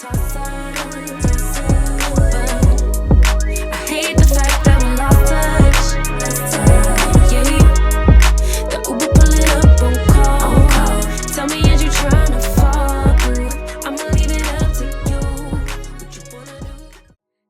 hate the fact that we lost touch. Yeah, the Uber pull it up on call. Tell me, is you trying to fall through? I'ma leave it up to you. What you wanna do?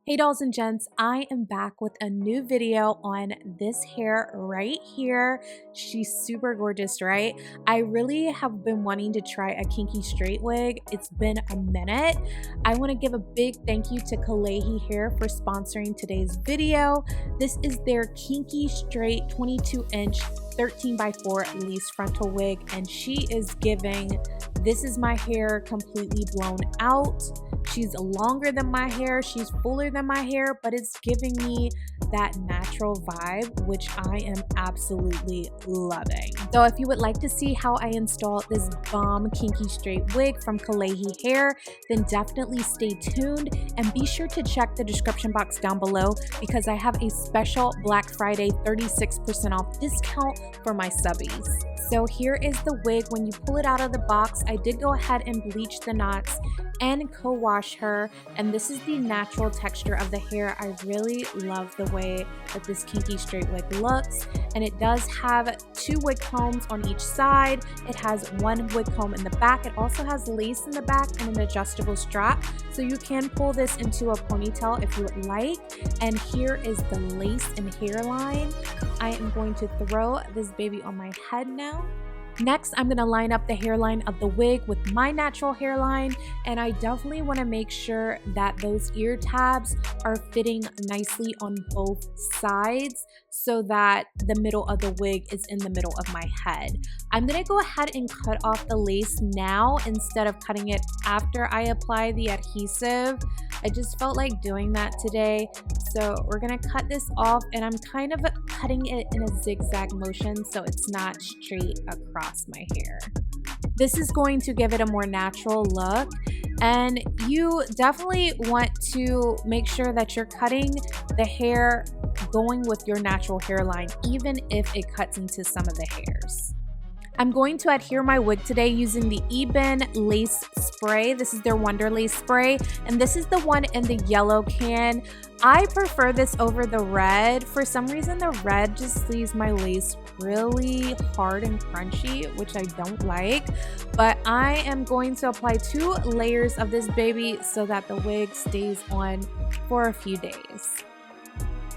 Hey dolls and gents, I am back with a new video on this hair right here. She's super gorgeous, right? I really have been wanting to try a kinky straight wig. It's been a minute. I want to give a big thank you to Klaiyi Hair for sponsoring today's video. This is their kinky straight 22-inch 13x4 lace frontal wig, and she is giving this is my hair completely blown out. She's longer than my hair, she's fuller than my hair, but it's giving me that natural vibe, which I am absolutely loving. So if you would like to see how I install this bomb kinky straight wig from Klaiyi Hair, then definitely stay tuned and be sure to check the description box down below because I have a special Black Friday 36% off discount for my subbies. So here is the wig. When you pull it out of the box, I did go ahead and bleach the knots and co-wash her, and this is the natural texture of the hair. I really love the way that this kinky straight wig looks, and it does have 2 wig combs on each side. It has 1 wig comb in the back. It also has lace in the back and an adjustable strap, so you can pull this into a ponytail if you would like. And here is the lace and hairline. I am going to throw this baby on my head now. Next, I'm going to line up the hairline of the wig with my natural hairline, and I definitely want to make sure that those ear tabs are fitting nicely on both sides so that the middle of the wig is in the middle of my head. I'm going to go ahead and cut off the lace now instead of cutting it after I apply the adhesive. I just felt like doing that today. So we're going to cut this off, and I'm kind of cutting it in a zigzag motion so it's not straight across my hair. This is going to give it a more natural look, and you definitely want to make sure that you're cutting the hair going with your natural hairline, even if it cuts into some of the hairs. I'm going to adhere my wig today using the Ebin lace spray. This is their Wonder Lace spray, and this is the one in the yellow can. I prefer this over the red. For some reason, the red just leaves my lace really hard and crunchy, which I don't like. But I am going to apply 2 layers of this baby so that the wig stays on for a few days.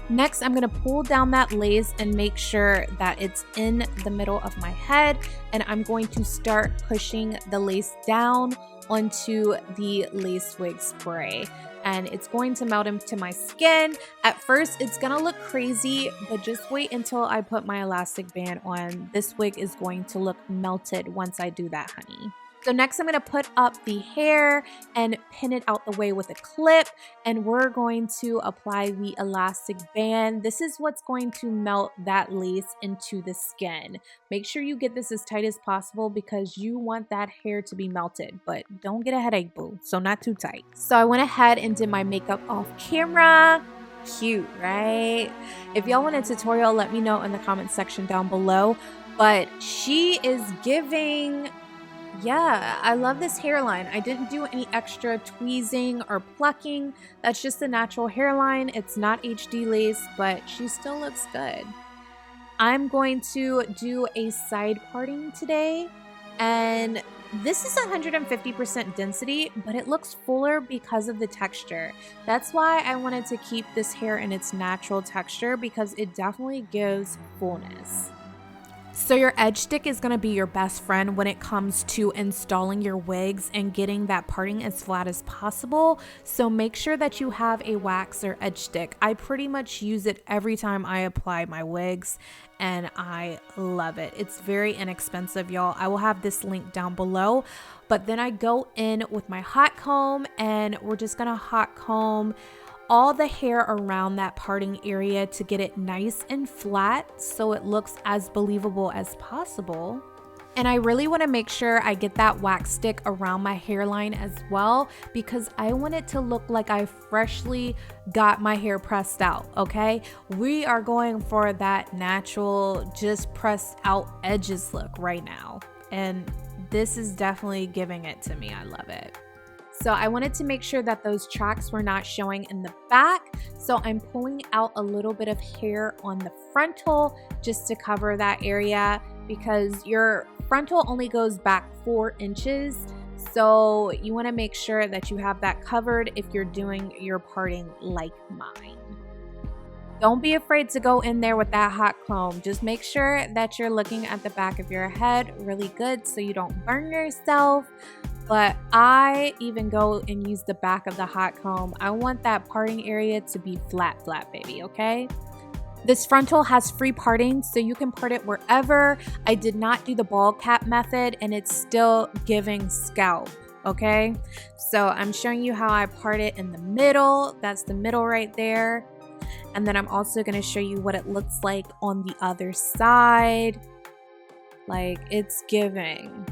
Next, I'm going to pull down that lace and make sure that it's in the middle of my head, and I'm going to start pushing the lace down onto the lace wig spray, and it's going to melt into my skin. At first, it's going to look crazy, but just wait until I put my elastic band on. This wig is going to look melted once I do that, honey. So next I'm going to put up the hair and pin it out the way with a clip, and we're going to apply the elastic band. This is what's going to melt that lace into the skin. Make sure you get this as tight as possible because you want that hair to be melted, but don't get a headache, boo, so not too tight. So I went ahead and did my makeup off camera. Cute, right? If y'all want a tutorial, let me know in the comment section down below. But she is giving... Yeah, I love this hairline. I didn't do any extra tweezing or plucking. That's just the natural hairline. It's not HD lace, but she still looks good. I'm going to do a side parting today, and this is 150% density, but it looks fuller because of the texture. That's why I wanted to keep this hair in its natural texture because it definitely gives fullness. So your edge stick is going to be your best friend when it comes to installing your wigs and getting that parting as flat as possible. So make sure that you have a wax or edge stick. I pretty much use it every time I apply my wigs, and I love it. It's very inexpensive, y'all. I will have this link down below. But then I go in with my hot comb, and we're just going to hot comb all the hair around that parting area to get it nice and flat so it looks as believable as possible. And I really want to make sure I get that wax stick around my hairline as well because I want it to look like I freshly got my hair pressed out, okay? We are going for that natural, just pressed out edges look right now. And this is definitely giving it to me. I love it. So I wanted to make sure that those tracks were not showing in the back. So I'm pulling out a little bit of hair on the frontal just to cover that area, because your frontal only goes back 4 inches. So you want to make sure that you have that covered if you're doing your parting like mine. Don't be afraid to go in there with that hot comb. Just make sure that you're looking at the back of your head really good so you don't burn yourself. But I even go and use the back of the hot comb. I want that parting area to be flat, baby, okay? This frontal has free parting, so you can part it wherever. I did not do the ball cap method, and it's still giving scalp, okay? So I'm showing you how I part it in the middle. That's the middle right there. And then I'm also going to show you what it looks like on the other side. Like, it's giving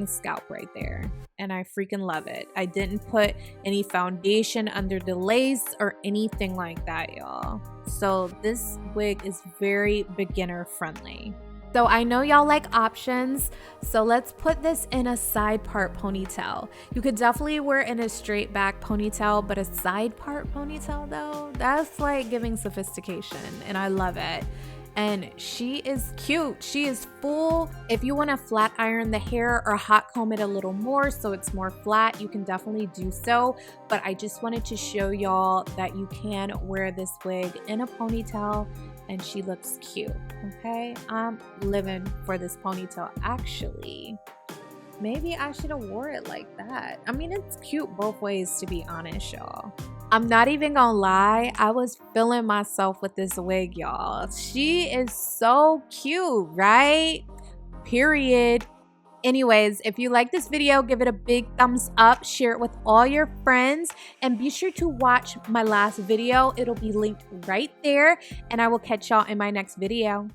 scalp right there, and I freaking love it. I didn't put any foundation under the lace or anything like that, y'all. So this wig is very beginner friendly. So I know y'all like options, so let's put this in a side part ponytail. You could definitely wear it in a straight back ponytail, but a side part ponytail though, that's like giving sophistication, and I love it. And she is cute. She is full. If you want to flat iron the hair or hot comb it a little more so it's more flat, you can definitely do so. But I just wanted to show y'all that you can wear this wig in a ponytail and she looks cute, okay? I'm living for this ponytail. Actually, maybe I should have wore it like that. I mean, it's cute both ways, to be honest, y'all. I'm not even gonna lie, I was feeling myself with this wig, y'all. She is so cute, right? Period. Anyways, if you like this video, give it a big thumbs up, share it with all your friends, and be sure to watch my last video. It'll be linked right there, and I will catch y'all in my next video.